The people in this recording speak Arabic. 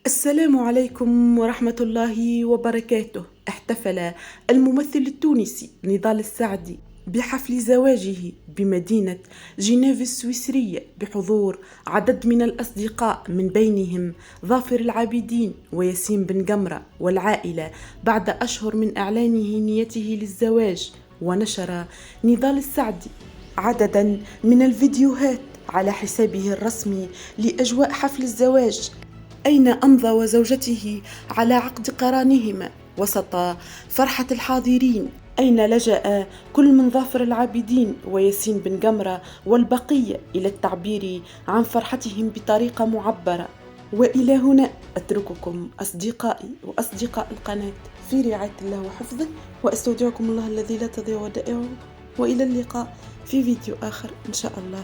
السلام عليكم ورحمة الله وبركاته. احتفل الممثل التونسي نضال السعدي بحفل زواجه بمدينة جنيف السويسرية بحضور عدد من الأصدقاء، من بينهم ظافر العابدين وياسين بن قمرة والعائلة، بعد أشهر من إعلانه نيته للزواج. ونشر نضال السعدي عددا من الفيديوهات على حسابه الرسمي لأجواء حفل الزواج، أين أمضى وزوجته على عقد قرانهما وسط فرحة الحاضرين، أين لجأ كل من ظافر العابدين وياسين بن قمرة والبقية إلى التعبير عن فرحتهم بطريقة معبرة. وإلى هنا أترككم أصدقائي وأصدقاء القناة في رعاية الله وحفظه، وأستودعكم الله الذي لا تضيع ودائعه، وإلى اللقاء في فيديو آخر إن شاء الله.